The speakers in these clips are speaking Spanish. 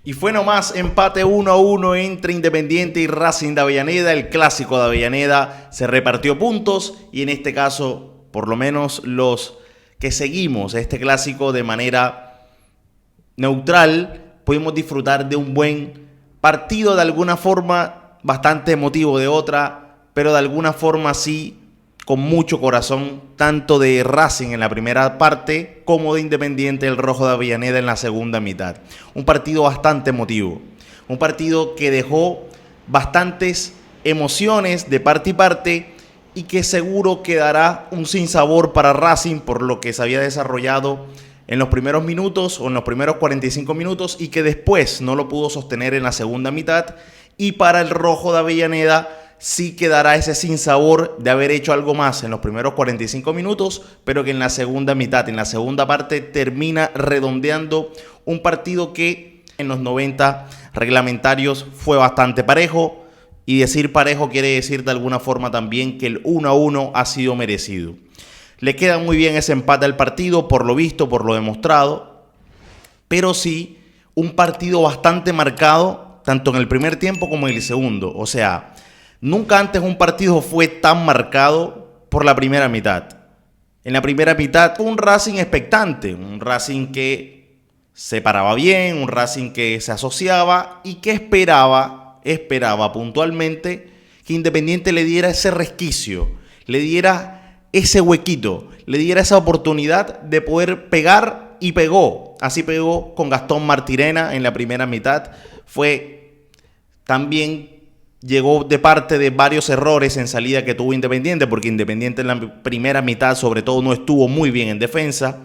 Y fue nomás empate 1-1 entre Independiente y Racing de Avellaneda. El clásico de Avellaneda se repartió puntos y en este caso, por lo menos los que seguimos este clásico de manera neutral, pudimos disfrutar de un buen partido, de alguna forma bastante emotivo de otra, pero de alguna forma sí con mucho corazón, tanto de Racing en la primera parte como de Independiente el Rojo de Avellaneda en la segunda mitad. Un partido bastante emotivo, un partido que dejó bastantes emociones de parte y parte y que seguro quedará un sinsabor para Racing por lo que se había desarrollado en los primeros minutos o en los primeros 45 minutos y que después no lo pudo sostener en la segunda mitad. Y para el Rojo de Avellaneda sí quedará ese sinsabor de haber hecho algo más en los primeros 45 minutos, pero que en la segunda mitad, en la segunda parte, termina redondeando un partido que en los 90 reglamentarios fue bastante parejo. Y decir parejo quiere decir de alguna forma también que el 1-1 ha sido merecido. Le queda muy bien ese empate al partido, por lo visto, por lo demostrado, pero sí un partido bastante marcado, tanto en el primer tiempo como en el segundo. O sea, nunca antes un partido fue tan marcado por la primera mitad. En la primera mitad, un Racing expectante, un Racing que se paraba bien, un Racing que se asociaba y que esperaba puntualmente que Independiente le diera ese resquicio, le diera ese huequito, le diera esa oportunidad de poder pegar y pegó. Así pegó con Gastón Martirena en la primera mitad. Llegó de parte de varios errores en salida que tuvo Independiente, porque Independiente en la primera mitad sobre todo no estuvo muy bien en defensa.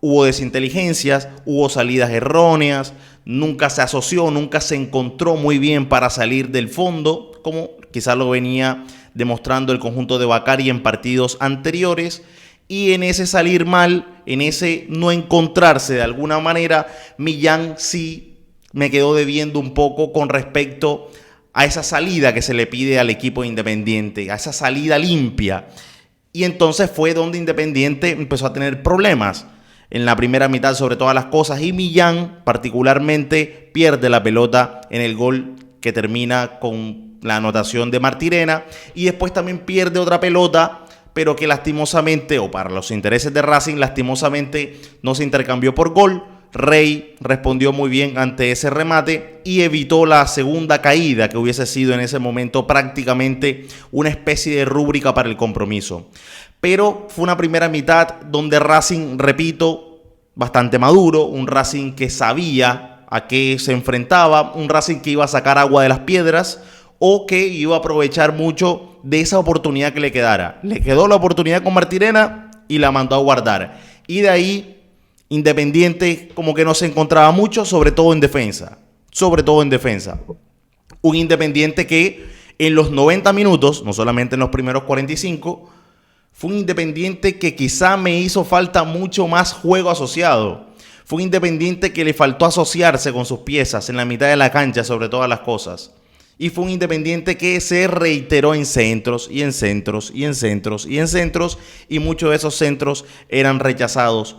Hubo desinteligencias, hubo salidas erróneas, nunca se asoció, nunca se encontró muy bien para salir del fondo, como quizás lo venía demostrando el conjunto de Bacari en partidos anteriores. Y en ese salir mal, en ese no encontrarse de alguna manera, Millán sí me quedó debiendo un poco con respecto a esa salida que se le pide al equipo de Independiente, a esa salida limpia. Y entonces fue donde Independiente empezó a tener problemas en la primera mitad sobre todas las cosas, y Millán particularmente pierde la pelota en el gol que termina con la anotación de Martirena, y después también pierde otra pelota, pero que lastimosamente, o para los intereses de Racing, lastimosamente no se intercambió por gol. Rey respondió muy bien ante ese remate y evitó la segunda caída, que hubiese sido en ese momento prácticamente una especie de rúbrica para el compromiso. Pero fue una primera mitad donde Racing, repito, bastante maduro, un Racing que sabía a qué se enfrentaba, un Racing que iba a sacar agua de las piedras o que iba a aprovechar mucho de esa oportunidad que le quedara. Le quedó la oportunidad con Martirena y la mandó a guardar. Y de ahí Independiente como que no se encontraba mucho, sobre todo en defensa. Un Independiente que en los 90 minutos, no solamente en los primeros 45, fue un Independiente que quizá me hizo falta mucho más juego asociado. Fue un Independiente que le faltó asociarse con sus piezas en la mitad de la cancha sobre todas las cosas. Y fue un Independiente que se reiteró en centros y en centros y en centros y en centros, y muchos de esos centros eran rechazados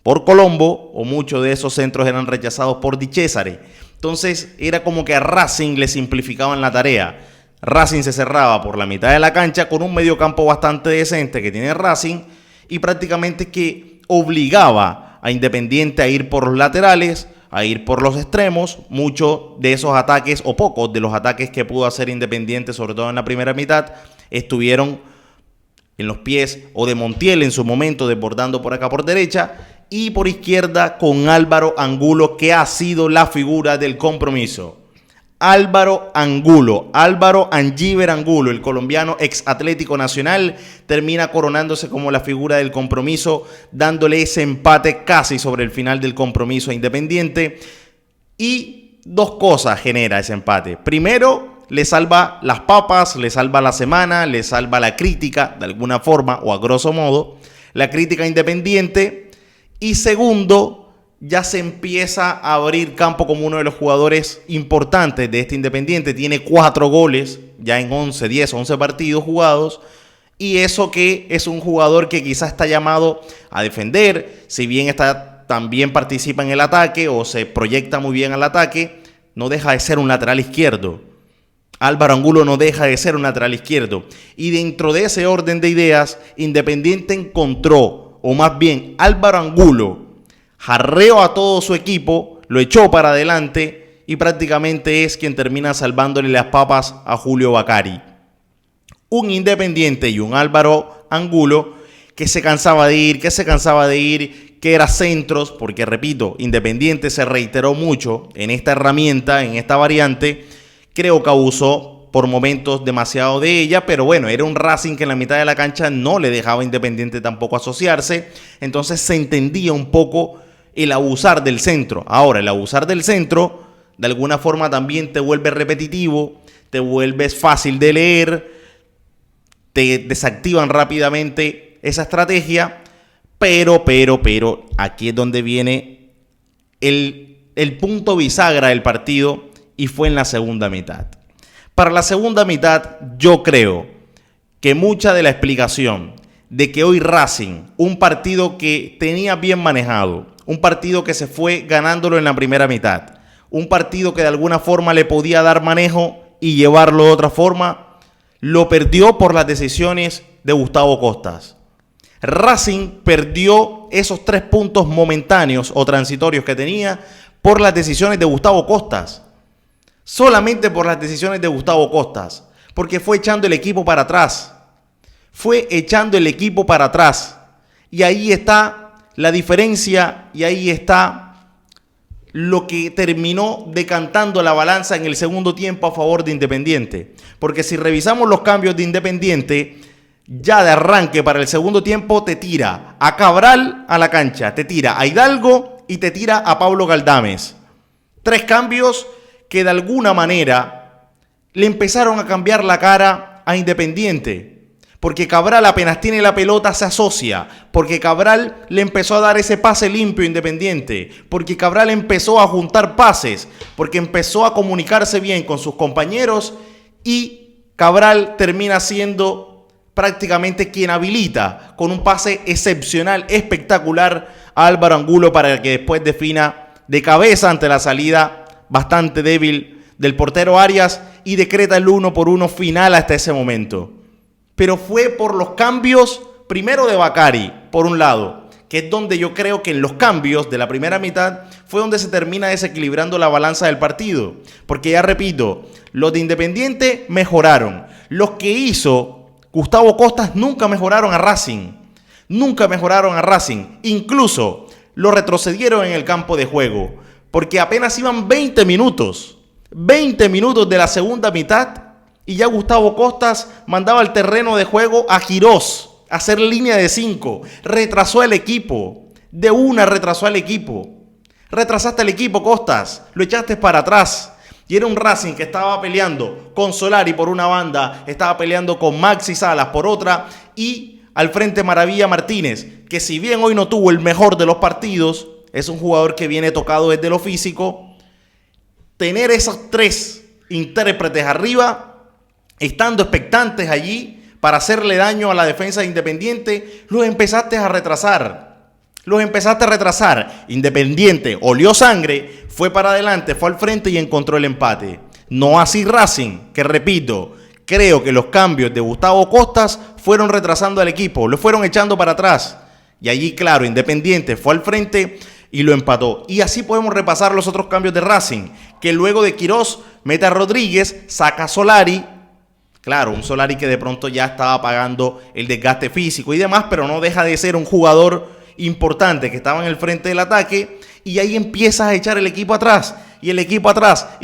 por Colombo, o muchos de esos centros eran rechazados por Di Cesare. Entonces era como que a Racing le simplificaban la tarea. Racing se cerraba por la mitad de la cancha con un mediocampo bastante decente que tiene Racing, y prácticamente que obligaba a Independiente a ir por los laterales, a ir por los extremos. Muchos de esos ataques, o pocos de los ataques que pudo hacer Independiente, sobre todo en la primera mitad, estuvieron en los pies o de Montiel en su momento, desbordando por acá por derecha, y por izquierda con Álvaro Angulo, que ha sido la figura del compromiso. Álvaro Angíver Angulo, el colombiano ex Atlético Nacional, termina coronándose como la figura del compromiso, dándole ese empate casi sobre el final del compromiso a Independiente. Y dos cosas genera ese empate. Primero, le salva las papas, le salva la semana, le salva la crítica, de alguna forma, o a grosso modo, la crítica Independiente. Y segundo, ya se empieza a abrir campo como uno de los jugadores importantes de este Independiente. Tiene 4 goles ya en 11 partidos jugados. Y eso que es un jugador que quizás está llamado a defender, si bien está también participa en el ataque o se proyecta muy bien al ataque, no deja de ser un lateral izquierdo. Álvaro Angulo no deja de ser un lateral izquierdo. Y dentro de ese orden de ideas, Independiente encontró, o más bien Álvaro Angulo, jarreó a todo su equipo, lo echó para adelante y prácticamente es quien termina salvándole las papas a Julio Bacari. Un Independiente y un Álvaro Angulo que se cansaba de ir, que era centros, porque repito, Independiente se reiteró mucho en esta herramienta, en esta variante. Creo que abusó por momentos demasiado de ella, pero bueno, era un Racing que en la mitad de la cancha no le dejaba a Independiente tampoco asociarse, entonces se entendía un poco el abusar del centro. Ahora, el abusar del centro, de alguna forma también te vuelve repetitivo, te vuelves fácil de leer, te desactivan rápidamente esa estrategia, pero, aquí es donde viene el punto bisagra del partido y fue en la segunda mitad. Para la segunda mitad yo creo que mucha de la explicación de que hoy Racing, un partido que tenía bien manejado, un partido que se fue ganándolo en la primera mitad, un partido que de alguna forma le podía dar manejo y llevarlo de otra forma, lo perdió por las decisiones de Gustavo Costas. Racing perdió esos 3 puntos momentáneos o transitorios que tenía por las decisiones de Gustavo Costas. Solamente por las decisiones de Gustavo Costas. Porque fue echando el equipo para atrás. Y ahí está la diferencia y ahí está lo que terminó decantando la balanza en el segundo tiempo a favor de Independiente. Porque si revisamos los cambios de Independiente, ya de arranque para el segundo tiempo te tira a Cabral a la cancha, te tira a Hidalgo y te tira a Pablo Galdames. 3 cambios que de alguna manera le empezaron a cambiar la cara a Independiente. Porque Cabral apenas tiene la pelota se asocia. Porque Cabral le empezó a dar ese pase limpio a Independiente. Porque Cabral empezó a juntar pases. Porque empezó a comunicarse bien con sus compañeros. Y Cabral termina siendo prácticamente quien habilita con un pase excepcional, espectacular a Álvaro Angulo para que después defina de cabeza ante la salida bastante débil del portero Arias y decreta el 1-1 final hasta ese momento. Pero fue por los cambios, primero de Bacari, por un lado, que es donde yo creo que en los cambios de la primera mitad fue donde se termina desequilibrando la balanza del partido. Porque ya repito, los de Independiente mejoraron. Los que hizo Gustavo Costas nunca mejoraron a Racing. Incluso lo retrocedieron en el campo de juego. Porque apenas iban 20 minutos de la segunda mitad y ya Gustavo Costas mandaba al terreno de juego a Quirós a hacer línea de 5. Retrasó al equipo. Retrasaste al equipo, Costas. Lo echaste para atrás. Y era un Racing que estaba peleando con Solari por una banda, estaba peleando con Maxi Salas por otra y al frente Maravilla Martínez, que si bien hoy no tuvo el mejor de los partidos, es un jugador que viene tocado desde lo físico. Tener esos 3 intérpretes arriba, estando expectantes allí para hacerle daño a la defensa de Independiente, los empezaste a retrasar. Independiente olió sangre, fue para adelante, fue al frente y encontró el empate. No así Racing, que repito, creo que los cambios de Gustavo Costas fueron retrasando al equipo, lo fueron echando para atrás. Y allí, claro, Independiente fue al frente y lo empató. Y así podemos repasar los otros cambios de Racing, que luego de Quirós mete a Rodríguez, saca a Solari. Claro, un Solari que de pronto ya estaba pagando el desgaste físico y demás, pero no deja de ser un jugador importante que estaba en el frente del ataque, y ahí empiezas a echar el equipo atrás y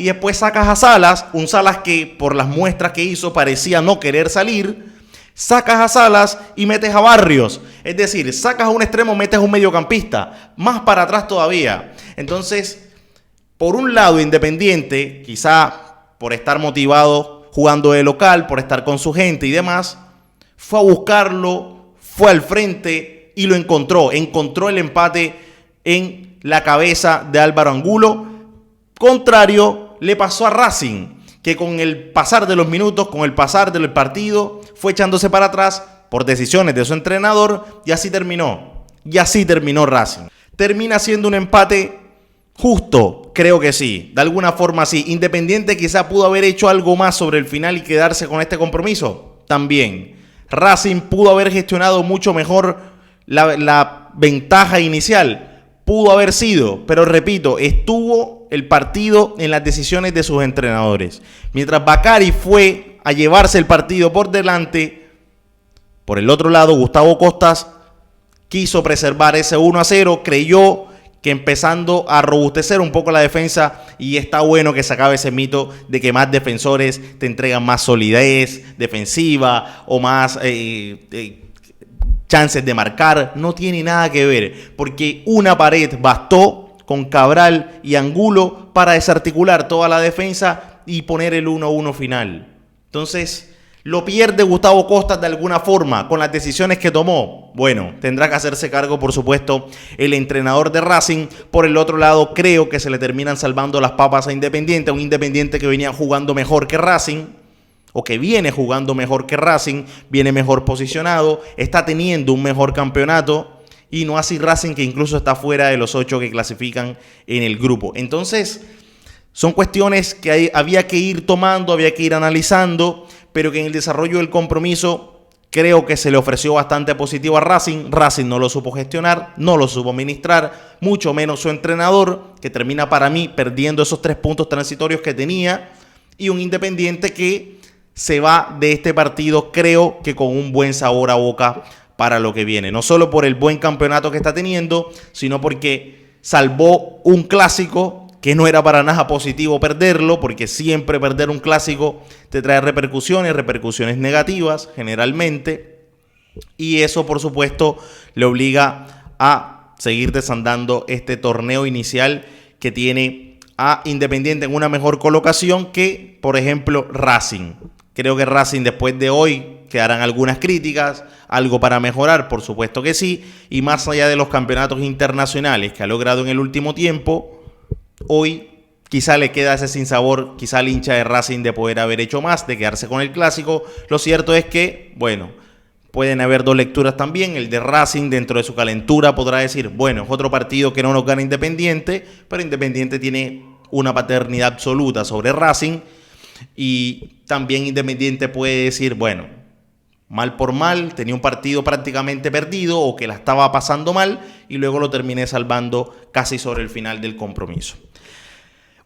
después sacas a Salas, un Salas que por las muestras que hizo parecía no querer salir, sacas a Salas y metes a Barrios, es decir, sacas a un extremo, metes a un mediocampista, más para atrás todavía. Entonces, por un lado Independiente, quizá por estar motivado jugando de local, por estar con su gente y demás, fue a buscarlo, fue al frente y lo encontró el empate en la cabeza de Álvaro Angulo. Contrario le pasó a Racing, que con el pasar de los minutos, con el pasar del partido, fue echándose para atrás por decisiones de su entrenador y así terminó Racing. ¿Termina siendo un empate justo? Creo que sí, de alguna forma sí. Independiente quizá pudo haber hecho algo más sobre el final y quedarse con este compromiso. También. Racing pudo haber gestionado mucho mejor la ventaja inicial. Pudo haber sido, pero repito, estuvo el partido en las decisiones de sus entrenadores. Mientras Bacari fue a llevarse el partido por delante, por el otro lado, Gustavo Costas quiso preservar ese 1-0, creyó que empezando a robustecer un poco la defensa, y está bueno que se acabe ese mito de que más defensores te entregan más solidez defensiva o más chances de marcar. No tiene nada que ver, porque una pared bastó con Cabral y Angulo para desarticular toda la defensa y poner el 1-1 final. Entonces, ¿lo pierde Gustavo Costas de alguna forma con las decisiones que tomó? Bueno, tendrá que hacerse cargo, por supuesto, el entrenador de Racing. Por el otro lado, creo que se le terminan salvando las papas a Independiente. Un Independiente que venía jugando mejor que Racing, o que viene jugando mejor que Racing, viene mejor posicionado, está teniendo un mejor campeonato, y no así Racing, que incluso está fuera de los 8 que clasifican en el grupo. Entonces, son cuestiones que había que ir tomando, había que ir analizando, pero que en el desarrollo del compromiso creo que se le ofreció bastante positivo a Racing. Racing no lo supo gestionar, no lo supo administrar, mucho menos su entrenador, que termina para mí perdiendo esos 3 puntos transitorios que tenía, y un Independiente que se va de este partido, creo que con un buen sabor a boca para lo que viene. No solo por el buen campeonato que está teniendo, sino porque salvó un clásico que no era para nada positivo perderlo, porque siempre perder un clásico te trae repercusiones negativas generalmente, y eso por supuesto le obliga a seguir desandando este torneo inicial que tiene a Independiente en una mejor colocación que, por ejemplo, Racing. Creo que Racing después de hoy quedarán algunas críticas, algo para mejorar, por supuesto que sí, y más allá de los campeonatos internacionales que ha logrado en el último tiempo, hoy quizá le queda ese sinsabor, quizá al hincha de Racing, de poder haber hecho más, de quedarse con el clásico. Lo cierto es que, bueno, pueden haber 2 lecturas también. El de Racing, dentro de su calentura, podrá decir, bueno, es otro partido que no nos gana Independiente, pero Independiente tiene una paternidad absoluta sobre Racing, y también Independiente puede decir, bueno, mal por mal, tenía un partido prácticamente perdido o que la estaba pasando mal, y luego lo terminé salvando casi sobre el final del compromiso.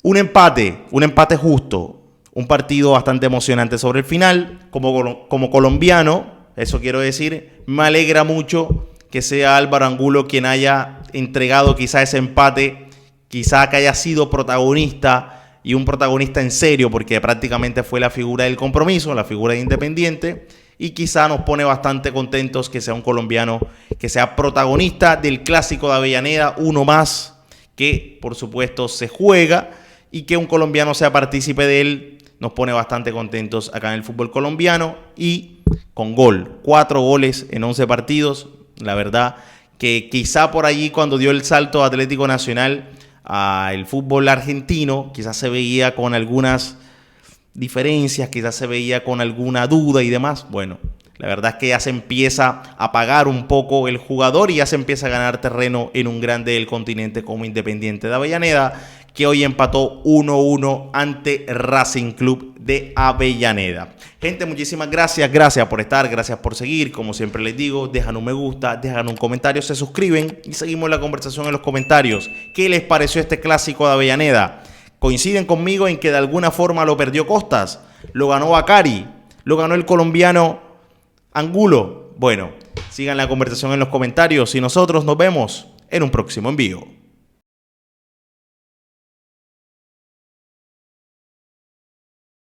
Un empate justo, un partido bastante emocionante sobre el final. Como colombiano, eso quiero decir, me alegra mucho que sea Álvaro Angulo quien haya entregado quizá ese empate, quizá que haya sido protagonista, y un protagonista en serio, porque prácticamente fue la figura del compromiso, la figura de Independiente, y quizá nos pone bastante contentos que sea un colombiano que sea protagonista del clásico de Avellaneda, uno más que por supuesto se juega, y que un colombiano sea partícipe de él nos pone bastante contentos acá en el fútbol colombiano. Y con gol, 4 goles en 11 partidos, la verdad que quizá por allí cuando dio el salto Atlético Nacional al fútbol argentino, quizás se veía con algunas diferencias, quizás se veía con alguna duda y demás. Bueno, la verdad es que ya se empieza a apagar un poco el jugador y ya se empieza a ganar terreno en un grande del continente como Independiente de Avellaneda, que hoy empató 1-1 ante Racing Club de Avellaneda. Gente, muchísimas gracias por estar, gracias por seguir. Como siempre les digo, dejan un me gusta, dejan un comentario, se suscriben y seguimos la conversación en los comentarios. ¿Qué les pareció este clásico de Avellaneda? ¿Coinciden conmigo en que de alguna forma lo perdió Costas? ¿Lo ganó Bacari? ¿Lo ganó el colombiano Angulo? Bueno, sigan la conversación en los comentarios y nosotros nos vemos en un próximo envío.